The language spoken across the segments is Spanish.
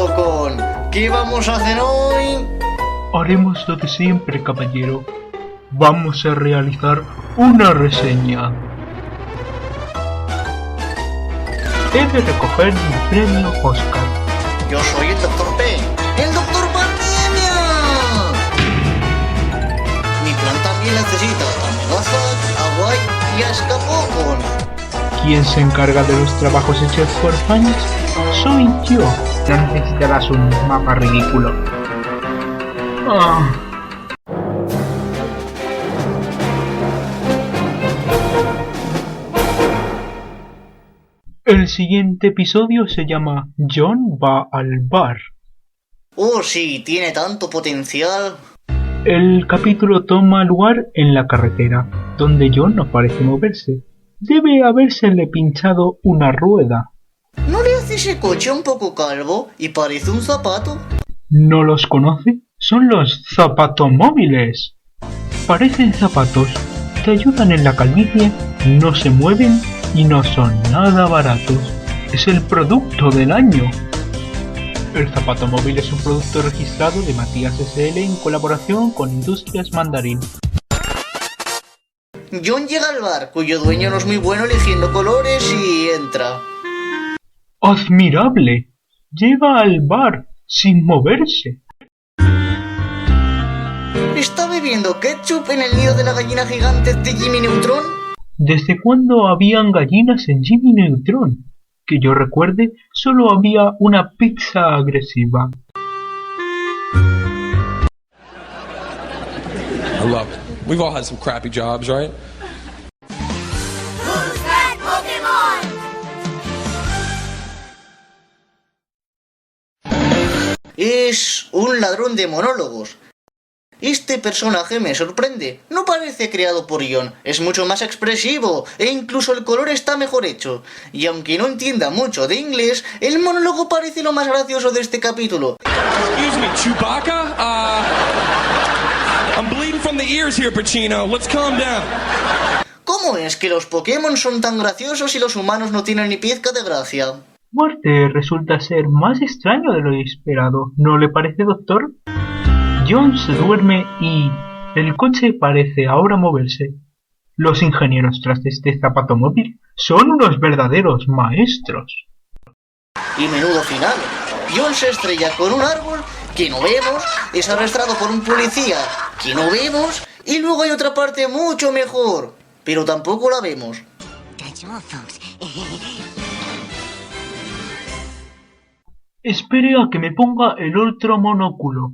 Pocón. ¿Qué vamos a hacer hoy? Haremos lo de siempre, caballero. Vamos a realizar una reseña. He de recoger mi premio Oscar. Yo soy el Dr. P. ¡El Dr. Pandemia! Mi plan también necesita a Megazord, a White y a Escapocon. ¿Quién se encarga de los trabajos hechos por fans? Soy yo. No necesitarás un mapa ridículo. El siguiente episodio se llama John va al bar. Oh, sí, tiene tanto potencial. El capítulo toma lugar en la carretera, donde John no parece moverse. Debe habérsele pinchado una rueda. ¿No le hace ese coche un poco calvo y parece un zapato? ¿No los conoce? Son los zapatomóviles. Parecen zapatos, te ayudan en la calvicie, no se mueven y no son nada baratos. Es el producto del año. El zapatomóvil es un producto registrado de Matías S.L. en colaboración con Industrias Mandarín. John llega al bar, cuyo dueño no es muy bueno eligiendo colores, y entra. ¡Admirable! Llega al bar sin moverse. ¿Está bebiendo ketchup en el nido de la gallina gigante de Jimmy Neutron? ¿Desde cuándo habían gallinas en Jimmy Neutron? Que yo recuerde, solo había una pizza agresiva. I love it. We've all had some crappy jobs, right? Who's that Pokémon? Es un ladrón de monólogos. Este personaje me sorprende. No parece creado por John, es mucho más expresivo e incluso el color está mejor hecho. Y aunque no entienda mucho de inglés, el monólogo parece lo más gracioso de este capítulo. Excuse me, Chewbacca? I'm bleeding from the ears here, Pacino. Let's calm down. ¿Cómo es que los Pokémon son tan graciosos y los humanos no tienen ni pizca de gracia? Muerte resulta ser más extraño de lo esperado, ¿no le parece, doctor? John se duerme y el coche parece ahora moverse. Los ingenieros tras este zapatomóvil son unos verdaderos maestros. Y menudo final. John se estrella con un árbol que no vemos, es arrestado por un policía que no vemos, y luego hay otra parte mucho mejor, pero tampoco la vemos. Espere a que me ponga el otro monóculo.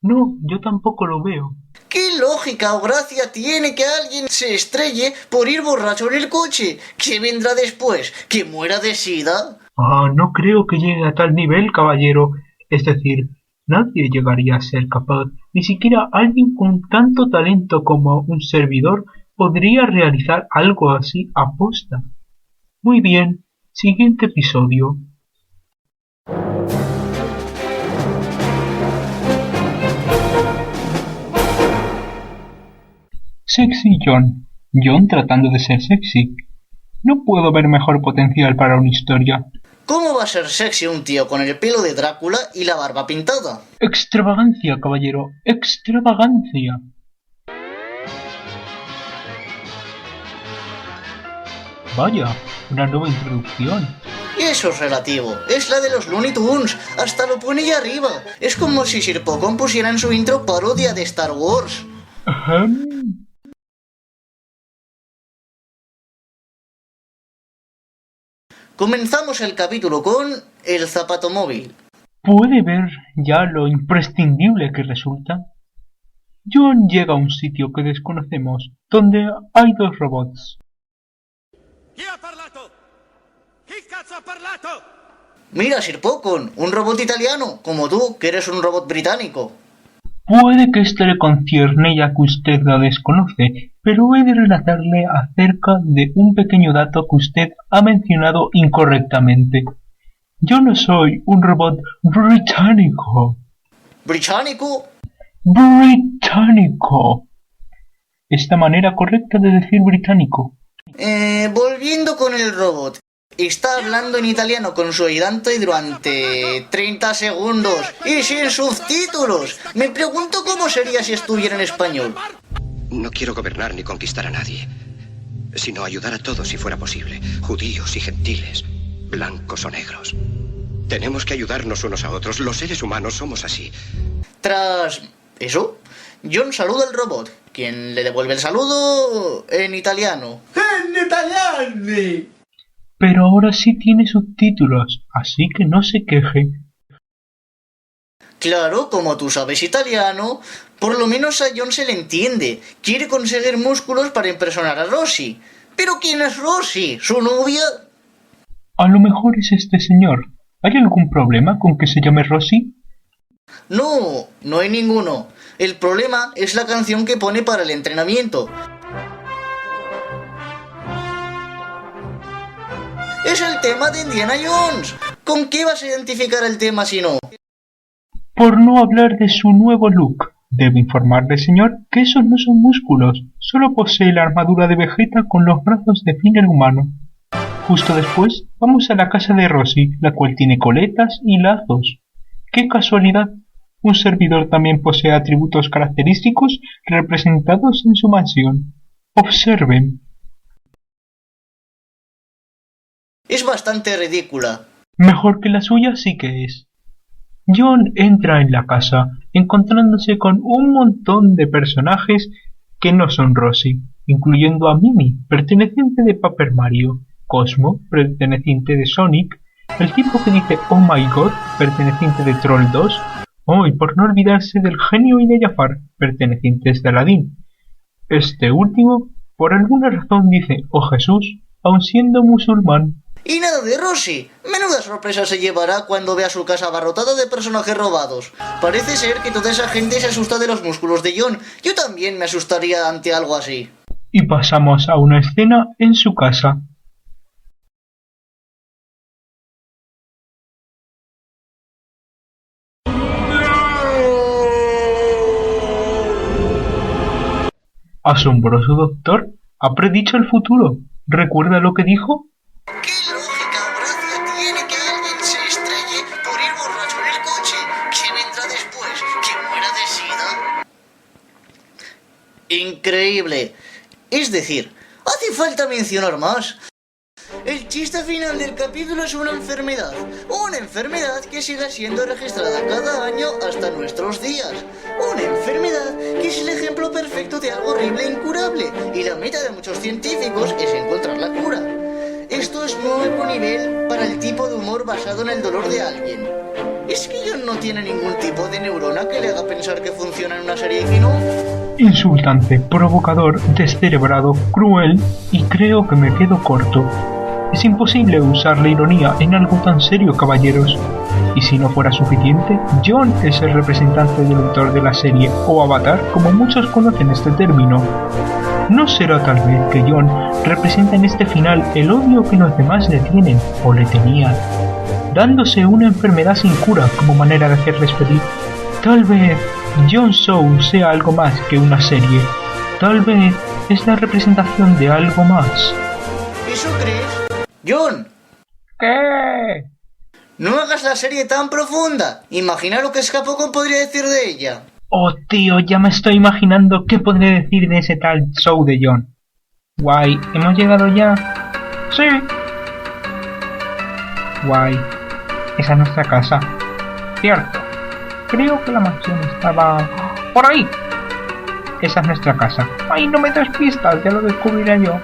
No, yo tampoco lo veo. ¿Qué lógica o gracia tiene que alguien se estrelle por ir borracho en el coche? ¿Qué vendrá después? ¿Que muera de sida? No creo que llegue a tal nivel, caballero. Es decir, nadie llegaría a ser capaz, ni siquiera alguien con tanto talento como un servidor podría realizar algo así a posta. Muy bien, siguiente episodio. Sexy John. John tratando de ser sexy. No puedo ver mejor potencial para una historia. ¿Cómo va a ser sexy un tío con el pelo de Drácula y la barba pintada? Extravagancia, caballero. Extravagancia. Vaya, una nueva introducción. Eso es relativo, es la de los Looney Tunes, hasta lo pone ahí arriba. Es como si Sir Pocon pusiera en su intro parodia de Star Wars. Comenzamos el capítulo con el zapatomóvil. ¿Puede ver ya lo imprescindible que resulta? John llega a un sitio que desconocemos, donde hay dos robots. Mira, Sir Pocon, un robot italiano, como tú, que eres un robot británico. Puede que esto le concierne ya que usted la desconoce, pero he de relatarle acerca de un pequeño dato que usted ha mencionado incorrectamente. Yo no soy un robot británico. ¿Británico? Británico. Esta manera correcta de decir británico. Volviendo con el robot. Está hablando en italiano con su ayudante durante 30 segundos y sin subtítulos. Me pregunto cómo sería si estuviera en español. No quiero gobernar ni conquistar a nadie, sino ayudar a todos si fuera posible, judíos y gentiles, blancos o negros. Tenemos que ayudarnos unos a otros. Los seres humanos somos así. Tras eso, John saluda al robot, quien le devuelve el saludo en italiano. ¡En italiano! Pero ahora sí tiene subtítulos, así que no se queje. Claro, como tú sabes italiano, por lo menos a John se le entiende. Quiere conseguir músculos para impresionar a Rosie. ¿Pero quién es Rosie? ¿Su novia? A lo mejor es este señor. ¿Hay algún problema con que se llame Rosie? No, no hay ninguno. El problema es la canción que pone para el entrenamiento. Es el tema de Indiana Jones. ¿Con qué vas a identificar el tema si no? Por no hablar de su nuevo look. Debo informarle, señor, que esos no son músculos. Solo posee la armadura de Vegeta con los brazos de Finger humano. Justo después, vamos a la casa de Rosie, la cual tiene coletas y lazos. ¡Qué casualidad! Un servidor también posee atributos característicos representados en su mansión. Observen. Es bastante ridícula. Mejor que la suya sí que es. John entra en la casa, encontrándose con un montón de personajes que no son Rosie, incluyendo a Mimi, perteneciente de Paper Mario, Cosmo, perteneciente de Sonic, el tipo que dice "Oh my God", perteneciente de Troll 2, y por no olvidarse del genio y de Jafar, pertenecientes de Aladdin. Este último, por alguna razón dice "Oh Jesús", aun siendo musulmán. Y nada de Rosie. Menuda sorpresa se llevará cuando vea su casa abarrotada de personajes robados. Parece ser que toda esa gente se asusta de los músculos de John. Yo también me asustaría ante algo así. Y pasamos a una escena en su casa. Asombroso doctor, ha predicho el futuro. ¿Recuerda lo que dijo? ¿Qué lógica o gracia tiene que alguien se estrelle por ir borracho en el coche? ¿Qué vendrá después? ¿Que muera de sida? Increíble. Es decir, hace falta mencionar más. El chiste final del capítulo es una enfermedad que sigue siendo registrada cada año hasta nuestros días. Una enfermedad que es el ejemplo perfecto de algo horrible e incurable, y la meta de muchos científicos es encontrar la cura. Esto es nuevo nivel para el tipo de humor basado en el dolor de alguien. ¿Es que John no tiene ningún tipo de neurona que le haga pensar que funciona en una serie que no? Insultante, provocador, descerebrado, cruel, y creo que me quedo corto. Es imposible usar la ironía en algo tan serio, caballeros. Y si no fuera suficiente, John es el representante del autor de la serie, o Avatar, como muchos conocen este término. ¿No será tal vez que John representa en este final el odio que los demás le tienen, o le tenían, dándose una enfermedad sin cura como manera de hacerles feliz? Tal vez Jon Snow sea algo más que una serie. Tal vez es la representación de algo más. ¿Eso crees? John, ¿Qué? no hagas la serie tan profunda. Imagina lo que Scapocon podría decir de ella. Oh tío, ya me estoy imaginando qué podré decir de ese tal show de John. Guay, ¿hemos llegado ya? Sí. Guay, esa es nuestra casa. Cierto, creo que la mansión estaba por ahí. Esa es nuestra casa. Ay, no me des pistas, ya lo descubriré yo.